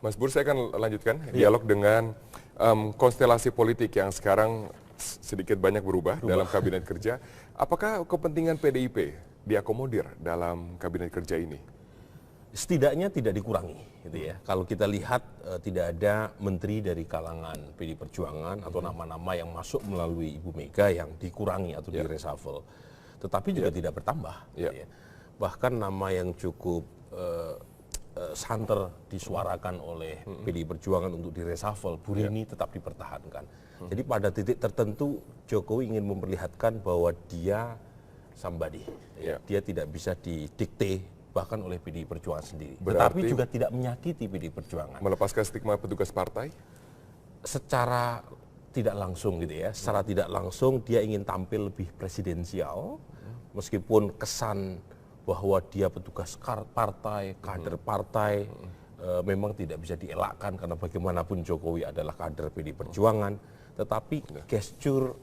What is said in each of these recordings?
Mas Bur, saya akan lanjutkan dialog dengan konstelasi politik yang sekarang sedikit banyak berubah dalam kabinet kerja. Apakah kepentingan PDIP diakomodir dalam kabinet kerja ini? Setidaknya tidak dikurangi, gitu ya. Kalau kita lihat tidak ada menteri dari kalangan PD Perjuangan atau nama-nama yang masuk melalui Ibu Mega yang dikurangi atau di-reshuffle. Tetapi juga tidak bertambah. Gitu ya. Bahkan nama yang cukup santer disuarakan oleh PD Perjuangan untuk di-reshuffle, Bu Rini tetap dipertahankan. Jadi pada titik tertentu Jokowi ingin memperlihatkan bahwa dia somebody. Dia tidak bisa didikte bahkan oleh PD Perjuangan sendiri. Tetapi juga tidak menyakiti PD Perjuangan. Melepaskan stigma petugas partai? Secara tidak langsung gitu ya. Secara tidak langsung dia ingin tampil lebih presidensial. Meskipun kesan bahwa dia petugas partai, kader partai, memang tidak bisa dielakkan karena bagaimanapun Jokowi adalah kader PD Perjuangan. Tetapi gestur,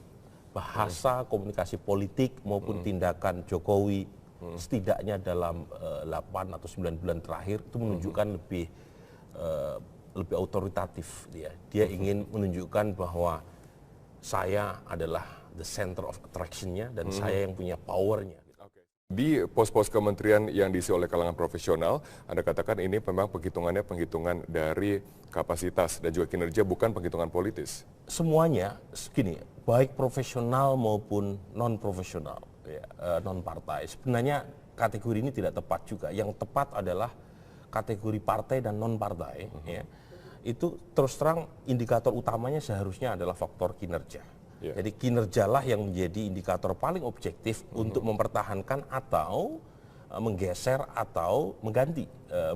bahasa, komunikasi politik maupun tindakan Jokowi setidaknya dalam 8 atau 9 bulan terakhir itu menunjukkan lebih otoritatif dia. Dia ingin menunjukkan bahwa saya adalah the center of attraction-nya dan saya yang punya power-nya. Di pos-pos kementerian yang diisi oleh kalangan profesional, Anda katakan ini memang penghitungannya penghitungan dari kapasitas dan juga kinerja, bukan penghitungan politis. Semuanya, segini, baik profesional maupun non-profesional, non-partai. Sebenarnya kategori ini tidak tepat juga. Yang tepat adalah kategori partai dan non-partai. Itu terus terang indikator utamanya seharusnya adalah faktor kinerja. Jadi kinerjalah yang menjadi indikator paling objektif untuk mempertahankan atau menggeser atau mengganti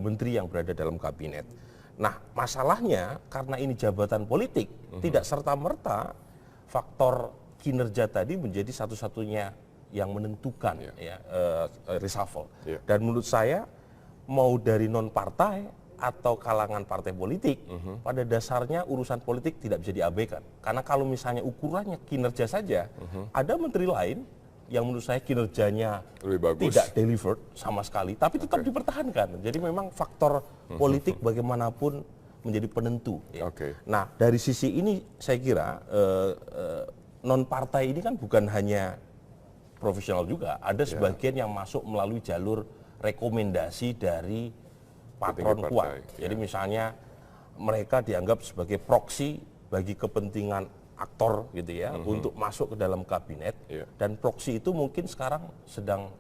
menteri yang berada dalam kabinet. Nah, masalahnya karena ini jabatan politik, tidak serta-merta faktor kinerja tadi menjadi satu-satunya yang menentukan reshuffle. Dan menurut saya mau dari non-partai atau kalangan partai politik, pada dasarnya urusan politik tidak bisa diabaikan. Karena kalau misalnya ukurannya kinerja saja, ada menteri lain yang menurut saya kinerjanya tidak delivered sama sekali, tapi tetap dipertahankan. Jadi memang faktor politik bagaimanapun menjadi penentu. Nah, dari sisi ini saya kira non-partai ini kan bukan hanya profesional juga, ada sebagian yang masuk melalui jalur rekomendasi dari patron kuat. Jadi misalnya mereka dianggap sebagai proksi bagi kepentingan aktor gitu ya untuk masuk ke dalam kabinet dan proksi itu mungkin sekarang sedang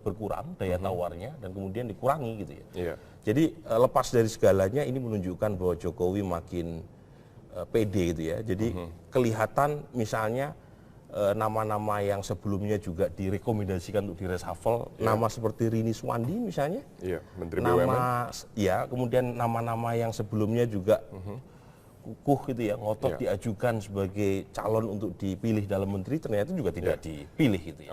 berkurang daya tawarnya dan kemudian dikurangi gitu ya. Jadi lepas dari segalanya ini menunjukkan bahwa Jokowi makin pede gitu ya. Jadi kelihatan misalnya nama-nama yang sebelumnya juga direkomendasikan untuk di-reshuffle, nama seperti Rini Suwandi misalnya, Menteri BUMN, kemudian nama-nama yang sebelumnya juga kukuh gitu ya, ngotot diajukan sebagai calon untuk dipilih dalam menteri, ternyata juga tidak dipilih gitu ya.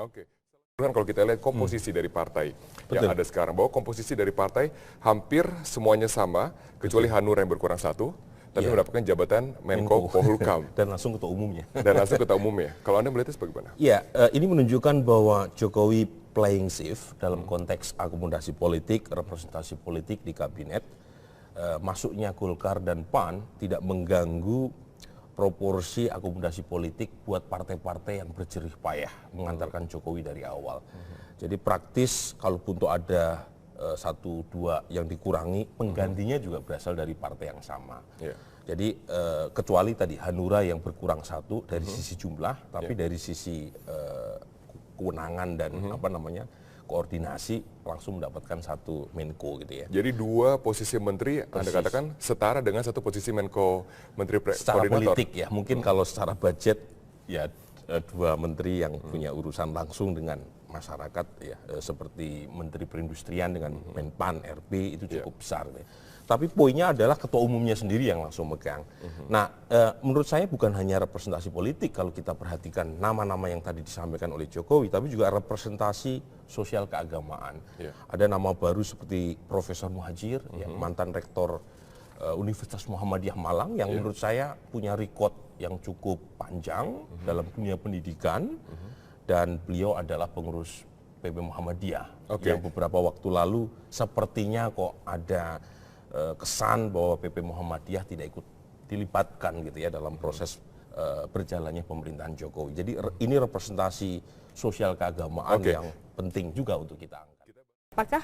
Kan kalau kita lihat komposisi dari partai yang ada sekarang, bahwa komposisi dari partai hampir semuanya sama, kecuali Hanura yang berkurang satu, tapi mendapatkan jabatan Menko Polhukam. Dan langsung ketua umumnya. Kalau Anda melihatnya bagaimana? Ya, ini menunjukkan bahwa Jokowi playing safe dalam konteks akomodasi politik, representasi politik di kabinet. Masuknya Golkar dan PAN tidak mengganggu proporsi akomodasi politik buat partai-partai yang berjerih payah mengantarkan Jokowi dari awal. Jadi praktis kalaupun tuh ada satu dua yang dikurangi, penggantinya juga berasal dari partai yang sama. Jadi kecuali tadi Hanura yang berkurang satu dari sisi jumlah, tapi dari sisi kewenangan dan koordinasi langsung mendapatkan satu Menko gitu ya. Jadi dua posisi menteri Anda katakan setara dengan satu posisi Menko Menteri secara Koordinator. Politik ya, mungkin kalau secara budget ya dua menteri yang punya urusan langsung dengan masyarakat ya, seperti Menteri Perindustrian dengan Menpan RB itu cukup besar. Ya. Tapi poinnya adalah ketua umumnya sendiri yang langsung megang. Nah, menurut saya bukan hanya representasi politik kalau kita perhatikan nama-nama yang tadi disampaikan oleh Jokowi, tapi juga representasi sosial keagamaan. Ada nama baru seperti Profesor Muhadjir, yang mantan rektor Universitas Muhammadiyah Malang, yang menurut saya punya rekod yang cukup panjang dalam dunia pendidikan, dan beliau adalah pengurus PB Muhammadiyah yang beberapa waktu lalu sepertinya kok ada kesan bahwa PP Muhammadiyah tidak ikut dilibatkan gitu ya dalam proses berjalannya pemerintahan Jokowi. Jadi ini representasi sosial keagamaan yang penting juga untuk kita angkat. Apakah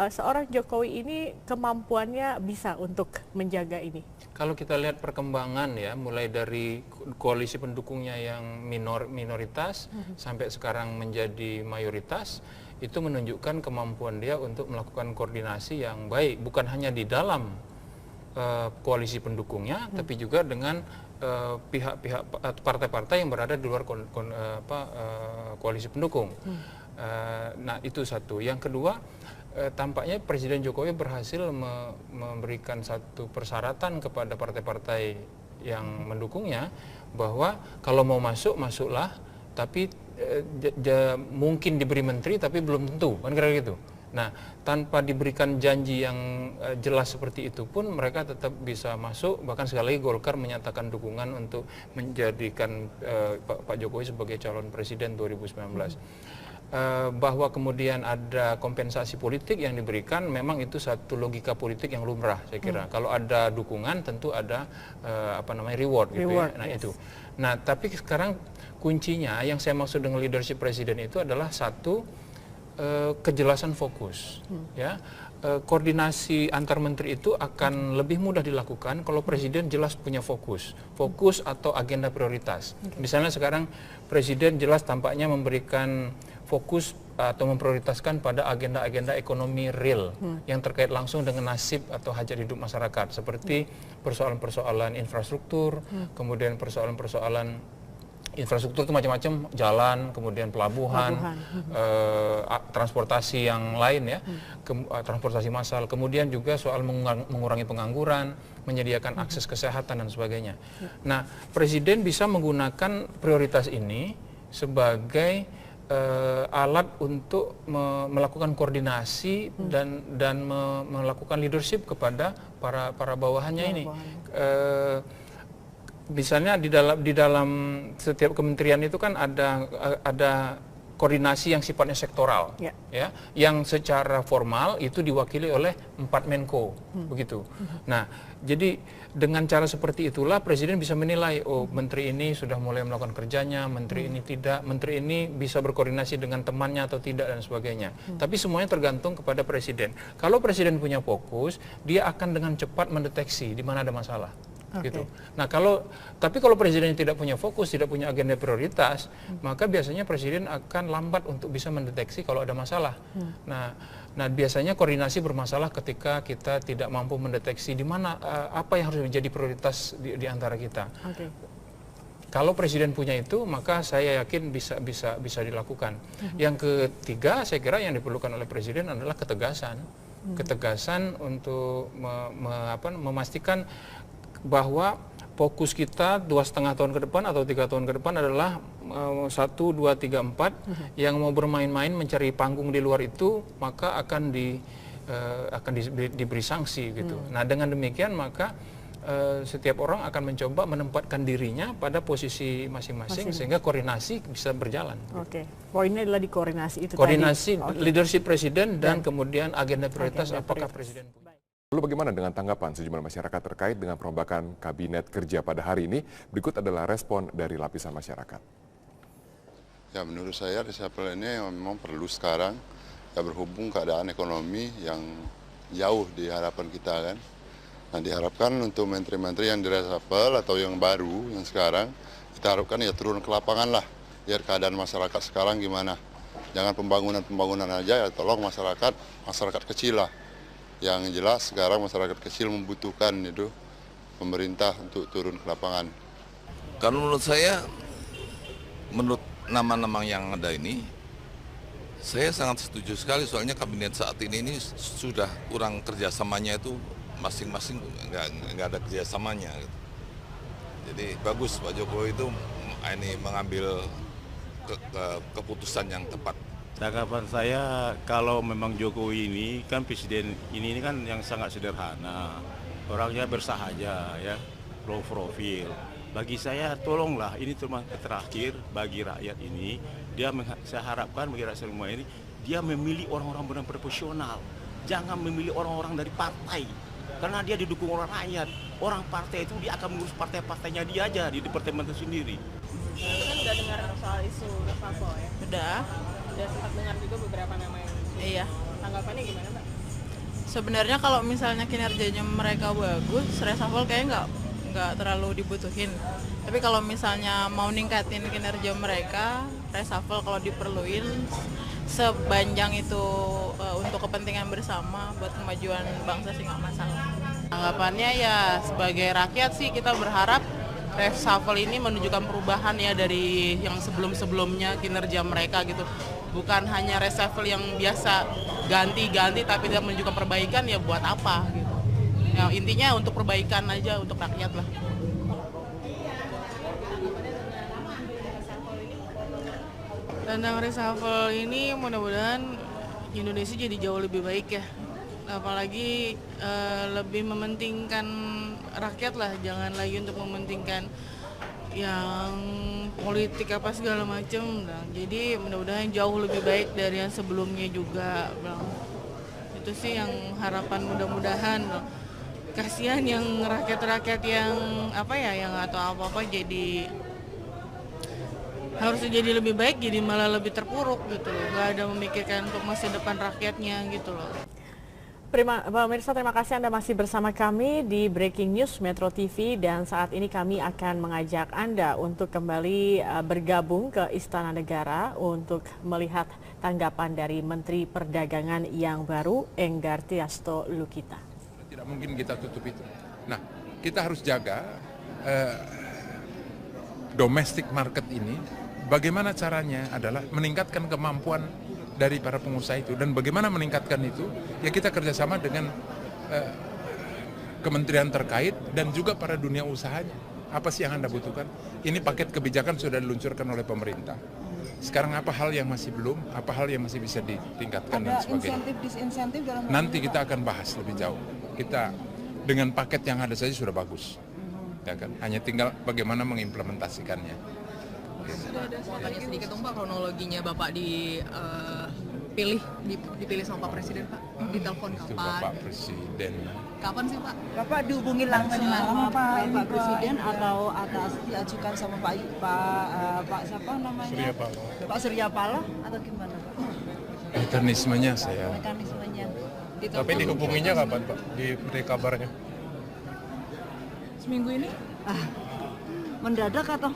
seorang Jokowi ini kemampuannya bisa untuk menjaga ini? Kalau kita lihat perkembangan ya, mulai dari koalisi pendukungnya yang minoritas sampai sekarang menjadi mayoritas, itu menunjukkan kemampuan dia untuk melakukan koordinasi yang baik, bukan hanya di dalam koalisi pendukungnya, tapi juga dengan pihak-pihak partai-partai yang berada di luar koalisi pendukung. Nah itu satu. Yang kedua, tampaknya Presiden Jokowi berhasil memberikan satu persyaratan kepada partai-partai yang mendukungnya bahwa kalau mau masuk, masuklah, tapi mungkin diberi menteri tapi belum tentu, kan kira-kira gitu. Nah, tanpa diberikan janji yang jelas seperti itu pun mereka tetap bisa masuk. Bahkan sekali lagi Golkar menyatakan dukungan untuk menjadikan Pak Jokowi sebagai calon presiden 2019. Bahwa kemudian ada kompensasi politik yang diberikan, memang itu satu logika politik yang lumrah saya kira. Kalau ada dukungan tentu ada reward gitu ya. Nah itu. Nah tapi sekarang kuncinya yang saya maksud dengan leadership presiden itu adalah satu, kejelasan fokus, ya. Koordinasi antar menteri itu akan lebih mudah dilakukan kalau presiden jelas punya fokus atau agenda prioritas. Misalnya sekarang presiden jelas tampaknya memberikan fokus atau memprioritaskan pada agenda-agenda ekonomi real yang terkait langsung dengan nasib atau hajat hidup masyarakat, seperti persoalan-persoalan infrastruktur, kemudian persoalan-persoalan infrastruktur itu macam-macam, jalan, kemudian pelabuhan, transportasi yang lain ya, transportasi massal, kemudian juga soal mengurangi pengangguran, menyediakan akses kesehatan dan sebagainya. Nah, Presiden bisa menggunakan prioritas ini sebagai alat untuk melakukan koordinasi dan melakukan leadership kepada para bawahannya ini. Misalnya di dalam setiap kementerian itu kan ada koordinasi yang sifatnya sektoral, ya, yang secara formal itu diwakili oleh 4 Menko, begitu. Nah, jadi dengan cara seperti itulah Presiden bisa menilai, oh menteri ini sudah mulai melakukan kerjanya, menteri ini tidak, menteri ini bisa berkoordinasi dengan temannya atau tidak dan sebagainya. Tapi semuanya tergantung kepada Presiden. Kalau Presiden punya fokus, dia akan dengan cepat mendeteksi di mana ada masalah. Gitu. Nah kalau Presiden tidak punya fokus, tidak punya agenda prioritas, maka biasanya Presiden akan lambat untuk bisa mendeteksi kalau ada masalah. Nah biasanya koordinasi bermasalah ketika kita tidak mampu mendeteksi di mana apa yang harus menjadi prioritas di antara kita. Kalau Presiden punya itu, maka saya yakin bisa dilakukan. Yang ketiga, saya kira yang diperlukan oleh Presiden adalah ketegasan, ketegasan untuk memastikan bahwa fokus kita 2,5 tahun ke depan atau 3 tahun ke depan adalah 1, 2, 3, 4 yang mau bermain-main mencari panggung di luar itu maka akan diberi sanksi gitu. Nah dengan demikian maka setiap orang akan mencoba menempatkan dirinya pada posisi masing-masing sehingga koordinasi bisa berjalan. Poinnya adalah di koordinasi itu. Koordinasi leadership Presiden dan kemudian agenda prioritas apakah Presiden punya. Lalu bagaimana dengan tanggapan sejumlah masyarakat terkait dengan perombakan Kabinet Kerja pada hari ini? Berikut adalah respon dari lapisan masyarakat. Ya menurut saya reshuffle ini memang perlu sekarang, ya berhubung keadaan ekonomi yang jauh di harapan kita kan. Nah diharapkan untuk menteri-menteri yang direshuffle atau yang baru, yang sekarang, kita harapkan ya turun ke lapangan lah, biar keadaan masyarakat sekarang gimana. Jangan pembangunan aja, ya tolong masyarakat kecil lah. Yang jelas sekarang masyarakat kecil membutuhkan itu pemerintah untuk turun ke lapangan. Kalau menurut saya, menurut nama-nama yang ada ini, saya sangat setuju sekali soalnya kabinet saat ini sudah kurang kerjasamanya itu masing-masing nggak ada kerjasamanya. Gitu. Jadi bagus Pak Jokowi itu ini mengambil keputusan yang tepat. Tanggapan saya kalau memang Jokowi ini kan presiden ini kan yang sangat sederhana, orangnya bersahaja ya, low profil. Bagi saya tolonglah ini cuma terakhir bagi rakyat ini, saya harapkan bagi rakyat semua ini dia memilih orang-orang benar profesional, jangan memilih orang-orang dari partai. Karena dia didukung oleh rakyat. Orang partai itu dia akan mengurus partai-partainya dia aja di departemen itu sendiri. Kan udah dengar soal isu reshuffle ya? Udah sempat dengar juga beberapa nama yang Iya. Tanggapannya gimana, Mbak? Sebenarnya kalau misalnya kinerjanya mereka bagus, reshuffle kayaknya nggak terlalu dibutuhin. Tapi kalau misalnya mau ningkatin kinerja mereka, reshuffle kalau diperluin sepanjang itu untuk kepentingan bersama buat kemajuan bangsa sih nggak masalah. Tanggapannya ya sebagai rakyat sih kita berharap reshuffle ini menunjukkan perubahan ya dari yang sebelum-sebelumnya kinerja mereka gitu. Bukan hanya reshuffle yang biasa ganti-ganti tapi tidak menunjukkan perbaikan, ya buat apa gitu. Ya, intinya untuk perbaikan aja untuk rakyat lah. Tentang reshuffle ini mudah-mudahan Indonesia jadi jauh lebih baik ya. Apalagi lebih mementingkan rakyat lah, jangan lagi untuk mementingkan yang politik apa segala macam. Nah, jadi mudah-mudahan jauh lebih baik dari yang sebelumnya juga. Nah, itu sih yang harapan mudah-mudahan. Kasihan yang rakyat-rakyat yang yang atau apa-apa jadi harusnya jadi lebih baik, jadi malah lebih terpuruk gitu loh. Gak ada memikirkan untuk masa depan rakyatnya gitu loh. Pemirsa, terima kasih Anda masih bersama kami di Breaking News Metro TV, dan saat ini kami akan mengajak Anda untuk kembali bergabung ke Istana Negara untuk melihat tanggapan dari Menteri Perdagangan yang baru, Enggar Tiasto Lukita. Tidak mungkin kita tutup itu. Nah, kita harus jaga domestic market ini. Bagaimana caranya adalah meningkatkan kemampuan dari para pengusaha itu, dan bagaimana meningkatkan itu ya kita kerjasama dengan kementerian terkait dan juga para dunia usahanya. Apa sih yang Anda butuhkan? Ini paket kebijakan sudah diluncurkan oleh pemerintah. Sekarang apa hal yang masih belum, apa hal yang masih bisa ditingkatkan dan sebagainya. Ada insentif-disinsentif dalam Nanti kita akan bahas lebih jauh. Kita dengan paket yang ada saja sudah bagus, ya kan? Hanya tinggal bagaimana mengimplementasikannya. Sudah ada tanya sedikit dong Pak, kronologinya Bapak dipilih sama Pak Presiden Pak, ditelepon Itu kapan? Bapak Presiden. Kapan sih Pak? Bapak dihubungi langsung sama Pak Presiden atau atas diajukan sama Pak siapa namanya? Pak Surya Paloh atau gimana Pak? Mekanismenya saya. Mekanismenya. Tapi dihubunginya kapan Pak? Diberi kabarnya? Seminggu ini? Mendadak atau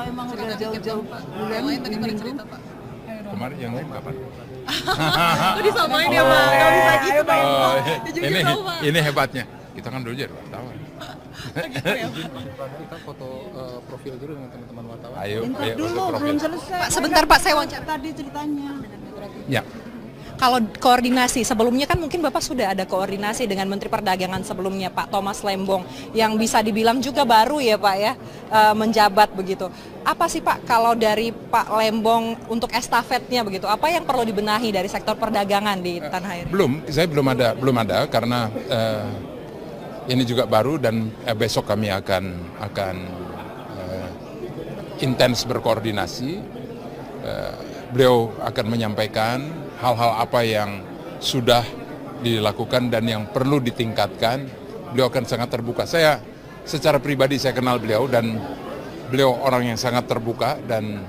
emang udah jauh-jauh bulan minggu? Kemarin yang lain kapan? Disamain ya Pak, nggak bisa gitu dong. Ini hebatnya. Kita kan dulu jadi wartawan. Kita foto profil dulu dengan teman-teman wartawan. Ayo, Bentar ayo, dulu, foto belum profil. selesai. Pak, sebentar Pak, saya wawancara. Tadi ceritanya. Ya. Kalau koordinasi sebelumnya kan mungkin Bapak sudah ada koordinasi dengan Menteri Perdagangan sebelumnya Pak Thomas Lembong yang bisa dibilang juga baru ya Pak ya menjabat begitu. Apa sih Pak kalau dari Pak Lembong untuk estafetnya begitu? Apa yang perlu dibenahi dari sektor perdagangan di tanah air? Saya belum ada karena ini juga baru dan besok kami akan intens berkoordinasi. Beliau akan menyampaikan hal-hal apa yang sudah dilakukan dan yang perlu ditingkatkan. Beliau akan sangat terbuka. Saya secara pribadi saya kenal beliau dan beliau orang yang sangat terbuka dan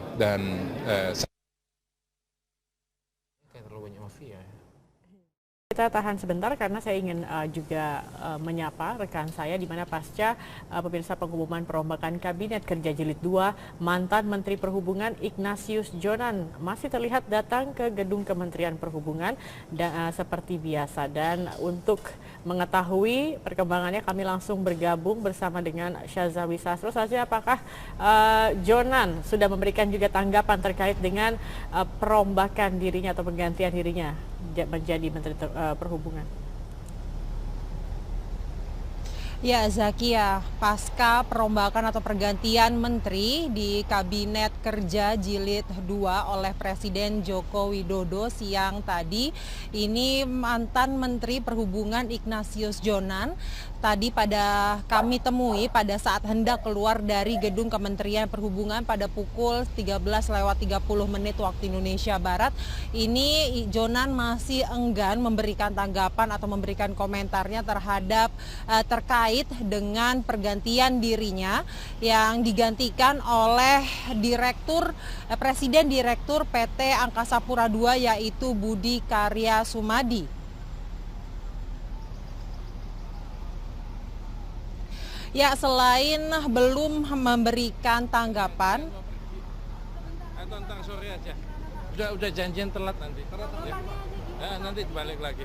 Kita tahan sebentar karena saya ingin juga menyapa rekan saya di mana pasca pemirsa pengumuman perombakan Kabinet Kerja Jilid 2, mantan Menteri Perhubungan Ignatius Jonan masih terlihat datang ke gedung Kementerian Perhubungan seperti biasa. Dan untuk mengetahui perkembangannya kami langsung bergabung bersama dengan Syazawi Sastro. Saja apakah Jonan sudah memberikan juga tanggapan terkait dengan perombakan dirinya atau penggantian dirinya menjadi Menteri Perhubungan? Ya Zakia, pasca perombakan atau pergantian menteri di Kabinet Kerja Jilid 2 oleh Presiden Joko Widodo siang tadi, ini mantan Menteri Perhubungan Ignatius Jonan tadi kami temui pada saat hendak keluar dari gedung Kementerian Perhubungan pada pukul 13:30 waktu Indonesia Barat, ini Jonan masih enggan memberikan tanggapan atau memberikan komentarnya terkait dengan pergantian dirinya yang digantikan oleh Presiden Direktur PT Angkasa Pura II, yaitu Budi Karya Sumadi. Ya, selain belum memberikan tanggapan, tentang sore aja. Udah janjian telat nanti. Ya. Nanti balik lagi.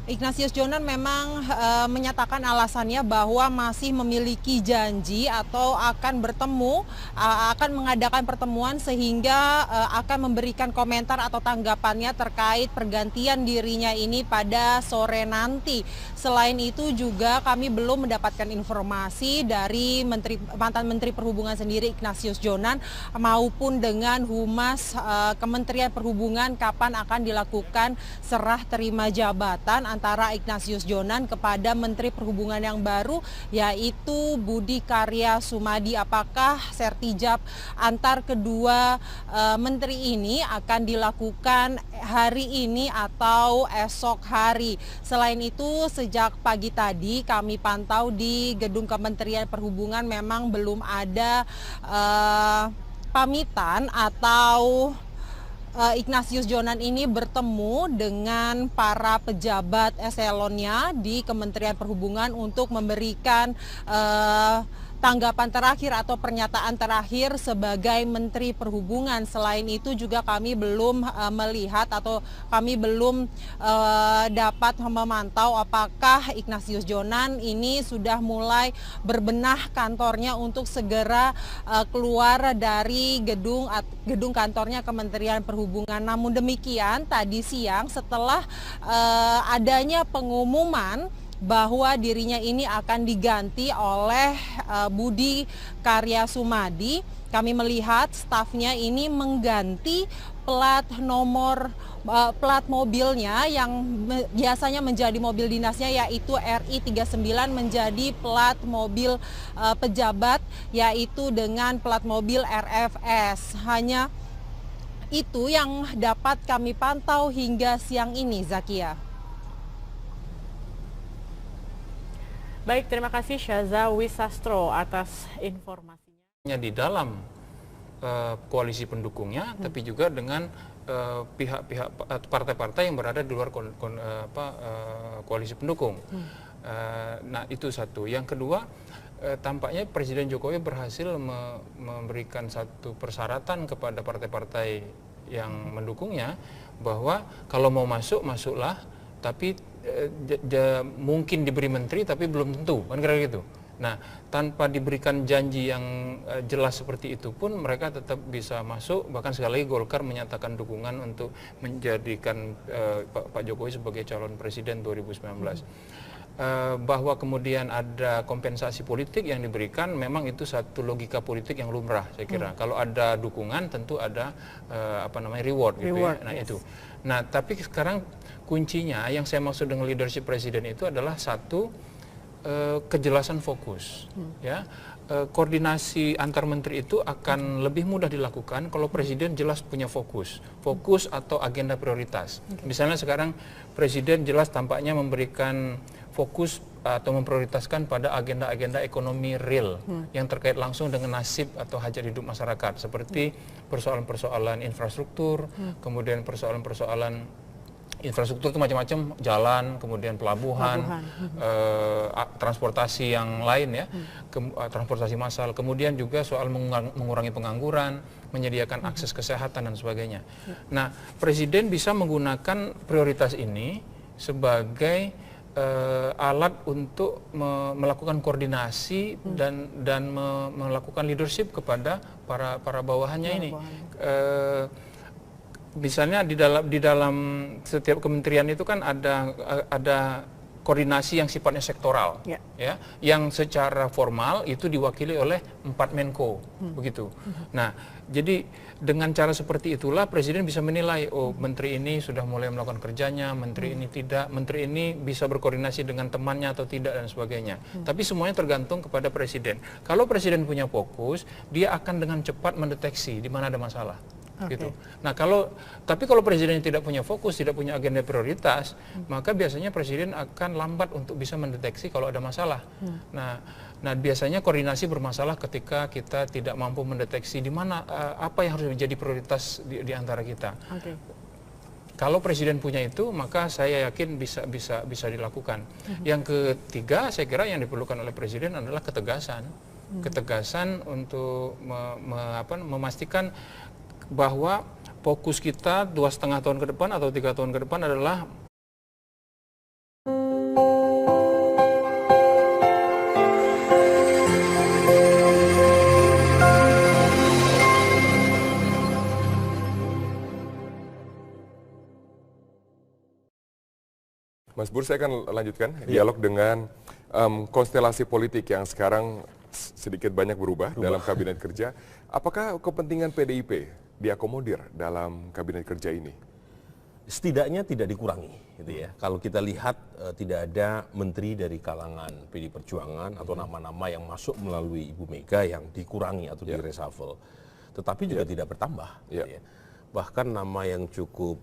Ignatius Jonan memang menyatakan alasannya bahwa masih memiliki janji atau akan mengadakan pertemuan sehingga akan memberikan komentar atau tanggapannya terkait pergantian dirinya ini pada sore nanti. Selain itu juga kami belum mendapatkan informasi dari mantan Menteri Perhubungan sendiri Ignatius Jonan maupun dengan Humas Kementerian Perhubungan kapan akan dilakukan serah terima jabatan antara Ignatius Jonan kepada Menteri Perhubungan yang baru, yaitu Budi Karya Sumadi. Apakah sertijab antar kedua menteri ini akan dilakukan hari ini atau esok hari? Selain itu, sejak pagi tadi kami pantau di gedung Kementerian Perhubungan memang belum ada pamitan atau Ignatius Jonan ini bertemu dengan para pejabat eselonnya di Kementerian Perhubungan untuk memberikan tanggapan terakhir atau pernyataan terakhir sebagai Menteri Perhubungan. Selain itu juga kami belum melihat atau kami belum dapat memantau apakah Ignatius Jonan ini sudah mulai berbenah kantornya untuk segera keluar dari gedung kantornya Kementerian Perhubungan. Namun demikian, tadi siang setelah adanya pengumuman bahwa dirinya ini akan diganti oleh Budi Karya Sumadi, kami melihat stafnya ini mengganti plat mobilnya yang biasanya menjadi mobil dinasnya, yaitu RI39 menjadi plat mobil pejabat, yaitu dengan plat mobil RFS. Hanya itu yang dapat kami pantau hingga siang ini, Zakia. Baik, terima kasih Syaza Wisastro atas informasinya. Di dalam koalisi pendukungnya, tapi juga dengan pihak-pihak partai-partai yang berada di luar koalisi pendukung. Nah, itu satu. Yang kedua, tampaknya Presiden Jokowi berhasil memberikan satu persyaratan kepada partai-partai yang mendukungnya bahwa kalau mau masuk, masuklah, tapi mungkin diberi menteri tapi belum tentu, kan kira-kira gitu. Nah, tanpa diberikan janji yang jelas seperti itu pun mereka tetap bisa masuk. Bahkan sekali lagi Golkar menyatakan dukungan untuk menjadikan Pak Jokowi sebagai calon presiden 2019. Bahwa kemudian ada kompensasi politik yang diberikan, memang itu satu logika politik yang lumrah, saya kira. Kalau ada dukungan tentu ada reward gitu ya. Nah, itu. Nah, tapi sekarang kuncinya yang saya maksud dengan leadership presiden itu adalah satu, kejelasan fokus, ya. Koordinasi antar menteri itu akan lebih mudah dilakukan kalau presiden jelas punya fokus atau agenda prioritas. Misalnya sekarang presiden jelas tampaknya memberikan fokus atau memprioritaskan pada agenda-agenda ekonomi real yang terkait langsung dengan nasib atau hajat hidup masyarakat, seperti persoalan-persoalan infrastruktur, kemudian persoalan-persoalan infrastruktur itu macam-macam, jalan, kemudian pelabuhan, transportasi yang lain ya, transportasi massal, kemudian juga soal mengurangi pengangguran, menyediakan akses kesehatan dan sebagainya. Nah, Presiden bisa menggunakan prioritas ini sebagai alat untuk melakukan koordinasi dan melakukan leadership kepada para bawahannya ini. Misalnya di dalam setiap kementerian itu kan ada koordinasi yang sifatnya sektoral, ya, yang secara formal itu diwakili oleh 4 Menko, begitu. Nah, jadi dengan cara seperti itulah Presiden bisa menilai, oh menteri ini sudah mulai melakukan kerjanya, menteri ini tidak, menteri ini bisa berkoordinasi dengan temannya atau tidak dan sebagainya. Tapi semuanya tergantung kepada Presiden. Kalau Presiden punya fokus, dia akan dengan cepat mendeteksi di mana ada masalah. Gitu. Nah tapi kalau presiden tidak punya fokus, tidak punya agenda prioritas, maka biasanya presiden akan lambat untuk bisa mendeteksi kalau ada masalah. Nah biasanya koordinasi bermasalah ketika kita tidak mampu mendeteksi di mana apa yang harus menjadi prioritas di antara kita. Kalau presiden punya itu, maka saya yakin bisa dilakukan. Yang ketiga, saya kira yang diperlukan oleh presiden adalah ketegasan, ketegasan untuk memastikan bahwa fokus kita 2,5 tahun ke depan atau 3 tahun ke depan adalah Mas Bur, saya akan lanjutkan dialog dengan konstelasi politik yang sekarang sedikit banyak berubah dalam kabinet kerja. Apakah kepentingan PDIP diakomodir dalam kabinet kerja ini? Setidaknya tidak dikurangi, gitu ya. Kalau kita lihat tidak ada menteri dari kalangan PD Perjuangan atau nama-nama yang masuk melalui Ibu Mega yang dikurangi atau di-reshuffle, tetapi juga tidak bertambah. Gitu ya. Bahkan nama yang cukup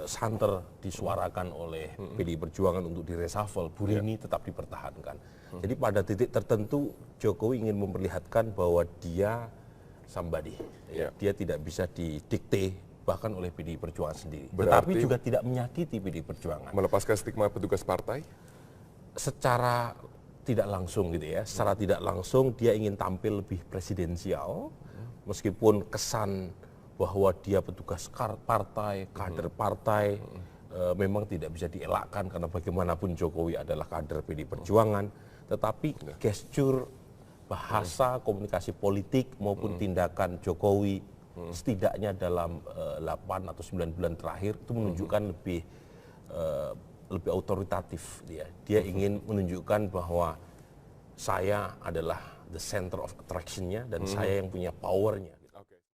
santer disuarakan oleh PD Perjuangan untuk di-reshuffle, Bu Rini tetap dipertahankan. Jadi pada titik tertentu Jokowi ingin memperlihatkan bahwa dia somebody, dia tidak bisa didikte bahkan oleh PD Perjuangan sendiri. Tetapi juga tidak menyakiti PD Perjuangan. Melepaskan stigma petugas partai? Secara tidak langsung gitu ya, secara tidak langsung dia ingin tampil lebih presidensial, meskipun kesan bahwa dia petugas partai, kader partai, memang tidak bisa dielakkan karena bagaimanapun Jokowi adalah kader PD Perjuangan, tetapi gestur, bahasa, komunikasi politik maupun tindakan Jokowi setidaknya dalam 8 atau 9 bulan terakhir itu menunjukkan lebih otoritatif dia. Dia ingin menunjukkan bahwa saya adalah the center of attraction-nya dan saya yang punya power-nya.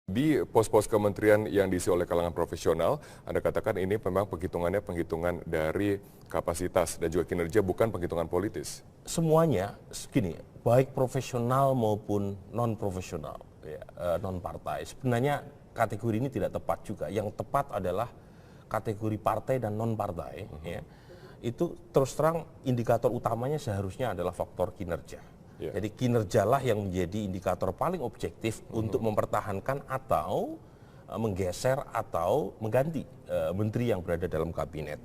Di pos-pos kementerian yang diisi oleh kalangan profesional, Anda katakan ini memang penghitungannya penghitungan dari kapasitas dan juga kinerja, bukan penghitungan politis. Semuanya, gini, baik profesional maupun non-profesional, non-partai. Sebenarnya kategori ini tidak tepat juga. Yang tepat adalah kategori partai dan non-partai. Itu terus terang indikator utamanya seharusnya adalah faktor kinerja. Jadi kinerjalah yang menjadi indikator paling objektif untuk mempertahankan atau menggeser atau mengganti menteri yang berada dalam kabinet.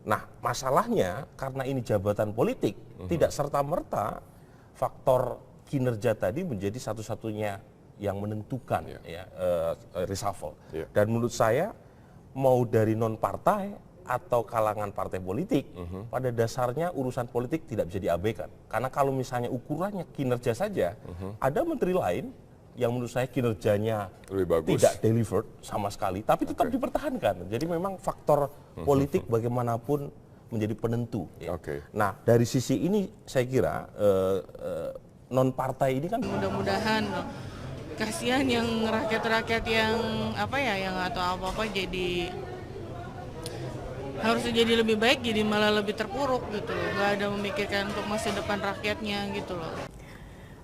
Nah, masalahnya karena ini jabatan politik, tidak serta-merta faktor kinerja tadi menjadi satu-satunya yang menentukan reshuffle. Dan menurut saya mau dari non-partai atau kalangan partai politik, pada dasarnya urusan politik tidak bisa diabaikan. Karena kalau misalnya ukurannya kinerja saja, ada menteri lain yang menurut saya kinerjanya tidak delivered sama sekali, tapi tetap dipertahankan. Jadi memang faktor politik bagaimanapun menjadi penentu. Nah, dari sisi ini saya kira non-partai ini kan mudah-mudahan kasihan yang rakyat-rakyat yang yang atau apa-apa jadi harusnya jadi lebih baik, jadi malah lebih terpuruk gitu loh. Nggak ada memikirkan untuk masa depan rakyatnya gitu loh.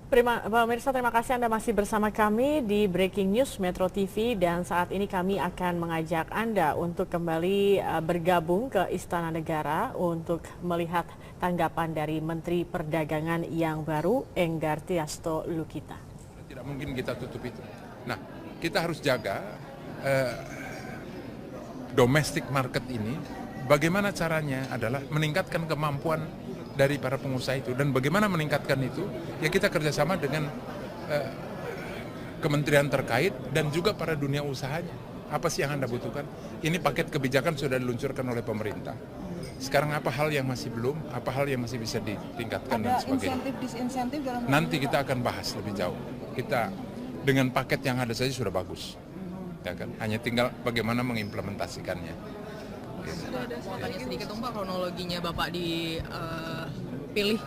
Pemirsa, terima kasih Anda masih bersama kami di Breaking News Metro TV, dan saat ini kami akan mengajak Anda untuk kembali bergabung ke Istana Negara untuk melihat tanggapan dari Menteri Perdagangan yang baru, Enggar Tiasto Lukita. Tidak mungkin kita tutup itu. Nah, kita harus jaga domestic market ini. Bagaimana caranya adalah meningkatkan kemampuan dari para pengusaha itu, dan bagaimana meningkatkan itu ya kita kerjasama dengan kementerian terkait dan juga para dunia usahanya. Apa sih yang Anda butuhkan? Ini paket kebijakan sudah diluncurkan oleh pemerintah. Sekarang apa hal yang masih belum, apa hal yang masih bisa ditingkatkan dan sebagainya. Ada insentif-disinsentif dalam nanti kita akan bahas lebih jauh. Kita dengan paket yang ada saja sudah bagus. Ya kan? Hanya tinggal bagaimana mengimplementasikannya. Mau tanya sedikit dong Pak, kronologinya Bapak dipilih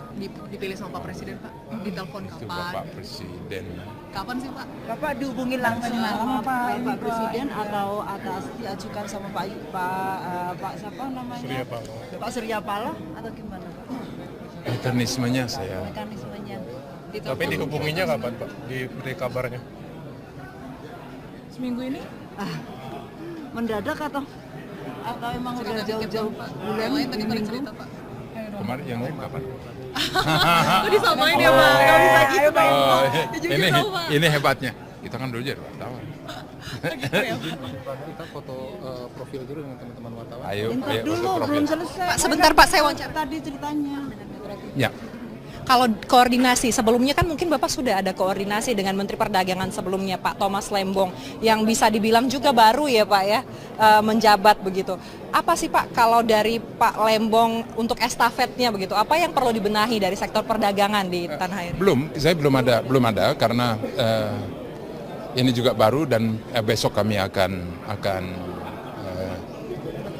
sama Pak Presiden Pak? Ditelepon kapan? Itu Bapak Presiden. Kapan sih Pak? Bapak dihubungin langsung sama Pak Presiden atau atas diajukan sama Pak siapa namanya? Surya Paloh. Pak Surya Paloh atau gimana Pak? Mekanismenya saya. Mekanismenya. Tapi dihubunginya kapan Pak? Diberi kabarnya? Seminggu ini? Mendadak atau emang udah jauh-jauh bulan minggu? Kemarin yang lain kapan? Kok disamain ya Pak? Gak bisa gitu Pak. Ini hebatnya. Kita kan dulu jadi wartawan. Kita foto profil dulu dengan teman-teman wartawan. Ayo, Dulu foto profil. belum selesai. Pak, sebentar Pak, saya wawancara. Tadi ceritanya. Ya. Kalau koordinasi sebelumnya kan mungkin Bapak sudah ada koordinasi dengan Menteri Perdagangan sebelumnya Pak Thomas Lembong yang bisa dibilang juga baru ya Pak ya menjabat begitu. Apa sih Pak kalau dari Pak Lembong untuk estafetnya begitu? Apa yang perlu dibenahi dari sektor perdagangan di tanah air? Saya belum ada karena ini juga baru dan besok kami akan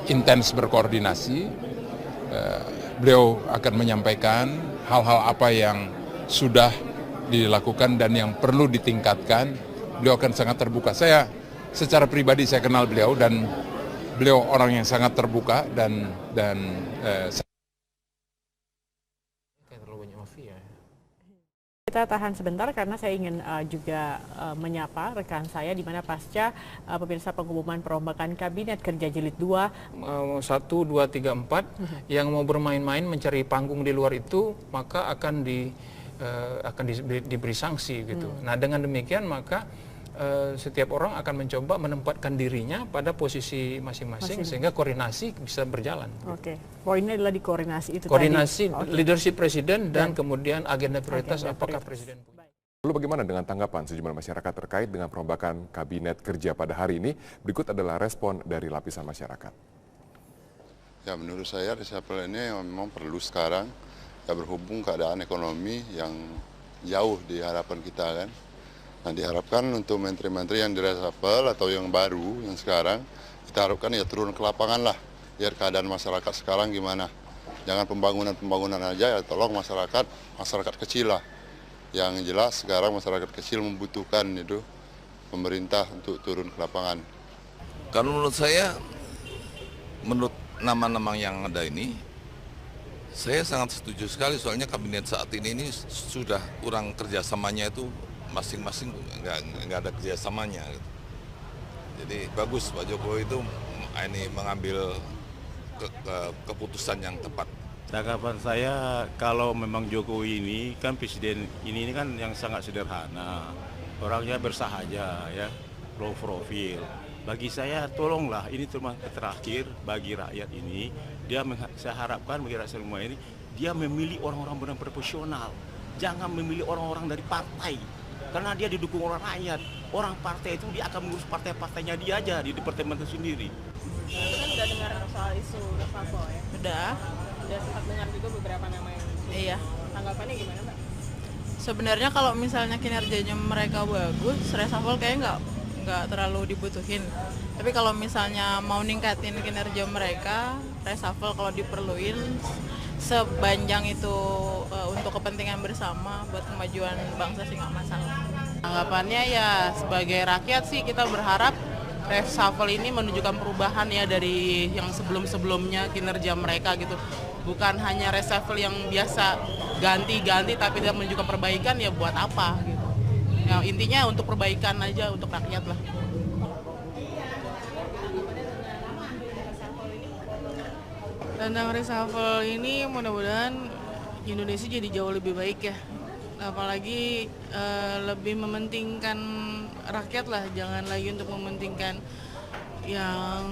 intens berkoordinasi. Beliau akan menyampaikan hal-hal apa yang sudah dilakukan dan yang perlu ditingkatkan. Beliau akan sangat terbuka. Saya secara pribadi saya kenal beliau dan beliau orang yang sangat terbuka dan Kita tahan sebentar karena saya ingin juga menyapa rekan saya di mana pasca pemirsa pengumuman perombakan Kabinet Kerja Jilid 2. 1, 2, 3, 4 yang mau bermain-main mencari panggung di luar itu maka akan diberi sanksi gitu. Nah dengan demikian maka setiap orang akan mencoba menempatkan dirinya pada posisi masing-masing sehingga koordinasi bisa berjalan. Oke, poinnya adalah di koordinasi itu koordinasi tadi. Leadership presiden dan kemudian agenda prioritas apakah presiden. Lalu bagaimana dengan tanggapan sejumlah masyarakat terkait dengan perombakan Kabinet Kerja pada hari ini? Berikut adalah respon dari lapisan masyarakat. Ya menurut saya reshuffle ini memang perlu sekarang, ya berhubung keadaan ekonomi yang jauh di harapan kita kan. Nah diharapkan untuk menteri-menteri yang direshuffle atau yang baru, yang sekarang, kita harapkan ya turun ke lapangan lah, biar keadaan masyarakat sekarang gimana. Jangan pembangunan aja, ya tolong masyarakat kecil lah. Yang jelas sekarang masyarakat kecil membutuhkan itu pemerintah untuk turun ke lapangan. Kalau menurut saya, menurut nama-nama yang ada ini, saya sangat setuju sekali soalnya kabinet saat ini sudah kurang kerjasamanya itu masing-masing nggak ada kerjasamanya. Jadi bagus Pak Jokowi itu ini mengambil keputusan yang tepat. Tanggapan saya kalau memang Jokowi ini kan presiden ini kan yang sangat sederhana, orangnya bersahaja ya, low profil. Bagi saya tolonglah ini cuma terakhir bagi rakyat ini, saya harapkan bagi rakyat semua ini dia memilih orang-orang benar profesional, jangan memilih orang-orang dari partai. Karena dia didukung oleh rakyat, orang partai itu dia akan mengurus partai-partainya dia aja di departemen itu sendiri. Kan udah dengar soal isu reshuffle ya? Udah sempat dengar juga beberapa nama yang iya. Tanggapannya gimana Mbak? Sebenarnya kalau misalnya kinerjanya mereka bagus, reshuffle kayaknya nggak terlalu dibutuhin. Tapi kalau misalnya mau ningkatin kinerja mereka, reshuffle kalau diperluin sepanjang itu untuk kepentingan bersama buat kemajuan bangsa sih nggak masalah. Tanggapannya ya sebagai rakyat sih kita berharap reshuffle ini menunjukkan perubahan ya dari yang sebelum-sebelumnya kinerja mereka gitu. Bukan hanya reshuffle yang biasa ganti-ganti tapi tidak menunjukkan perbaikan ya buat apa gitu. Ya, intinya untuk perbaikan aja untuk rakyat lah. Tentang reshuffle ini mudah-mudahan Indonesia jadi jauh lebih baik ya. Apalagi lebih mementingkan rakyat lah, jangan lagi untuk mementingkan yang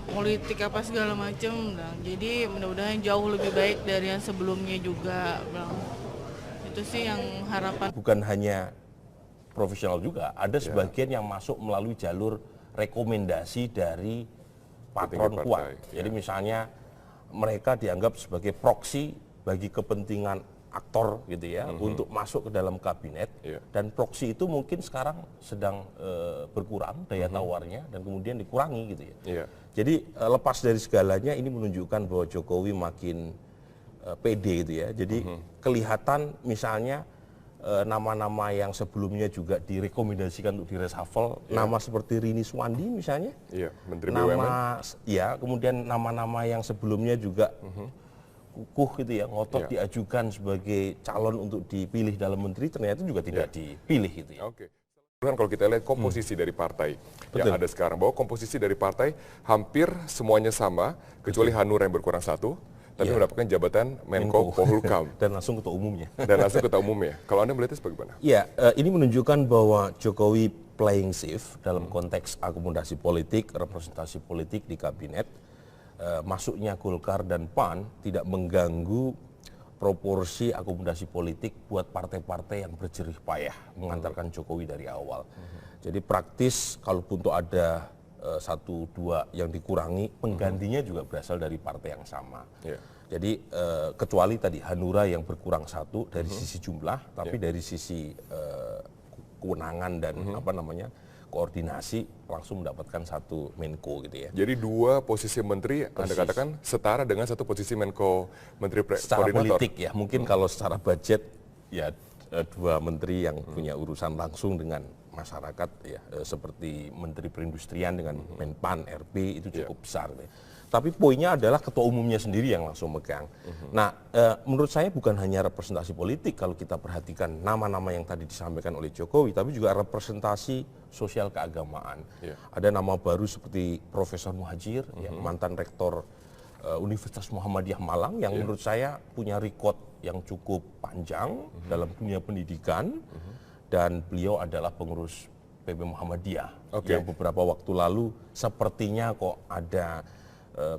politik apa segala macam. Nah, jadi mudah-mudahan jauh lebih baik dari yang sebelumnya juga. Itu sih yang harapan. Bukan hanya profesional juga, ada sebagian yang masuk melalui jalur rekomendasi dari patron kuat. Jadi misalnya mereka dianggap sebagai proksi bagi kepentingan aktor gitu ya untuk masuk ke dalam kabinet, dan proksi itu mungkin sekarang sedang berkurang daya tawarnya dan kemudian dikurangi gitu ya. Jadi lepas dari segalanya ini menunjukkan bahwa Jokowi makin pede gitu ya. Jadi kelihatan misalnya nama-nama yang sebelumnya juga direkomendasikan untuk direshuffle, nama seperti Rini Suwandi misalnya, Menteri BUMN, kemudian nama-nama yang sebelumnya juga kukuh gitu ya, ngotot diajukan sebagai calon untuk dipilih dalam menteri, ternyata juga tidak dipilih gitu ya. Kan kalau kita lihat komposisi dari partai yang ada sekarang, bahwa komposisi dari partai hampir semuanya sama, kecuali Hanura yang berkurang satu, tapi mendapatkan jabatan Menko Polhukam. Dan langsung ketua umumnya. Kalau Anda melihatnya bagaimana? Ya, ini menunjukkan bahwa Jokowi playing safe dalam konteks akomodasi politik, representasi politik di kabinet. Masuknya Golkar dan PAN tidak mengganggu proporsi akomodasi politik buat partai-partai yang berjerih payah mengantarkan Jokowi dari awal. Jadi praktis kalaupun tuh ada satu dua yang dikurangi, penggantinya juga berasal dari partai yang sama. Jadi kecuali tadi Hanura yang berkurang satu dari sisi jumlah, tapi dari sisi kewenangan dan koordinasi langsung mendapatkan satu Menko gitu ya. Jadi dua posisi menteri Anda katakan setara dengan satu posisi Menko, Menteri secara Koordinator. Politik ya, mungkin kalau secara budget ya dua menteri yang punya urusan langsung dengan masyarakat ya, seperti Menteri Perindustrian dengan Menpan RP itu cukup besar. Ya. Tapi poinnya adalah ketua umumnya sendiri yang langsung megang. Nah, menurut saya bukan hanya representasi politik kalau kita perhatikan nama-nama yang tadi disampaikan oleh Jokowi, tapi juga representasi sosial keagamaan. Ada nama baru seperti Profesor Muhajir, mantan rektor Universitas Muhammadiyah Malang, yang menurut saya punya rekod yang cukup panjang dalam dunia pendidikan, dan beliau adalah pengurus PP Muhammadiyah yang beberapa waktu lalu sepertinya kok ada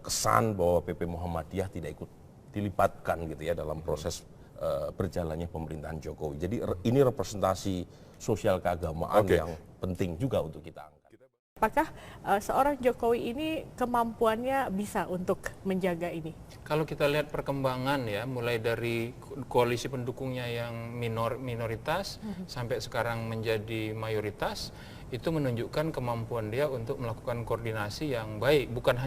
kesan bahwa PP Muhammadiyah tidak ikut dilibatkan gitu ya dalam proses berjalannya pemerintahan Jokowi. Jadi ini representasi sosial keagamaan yang penting juga untuk kita angkat. Apakah seorang Jokowi ini kemampuannya bisa untuk menjaga ini? Kalau kita lihat perkembangan ya, mulai dari koalisi pendukungnya yang minoritas sampai sekarang menjadi mayoritas, itu menunjukkan kemampuan dia untuk melakukan koordinasi yang baik, bukan hanya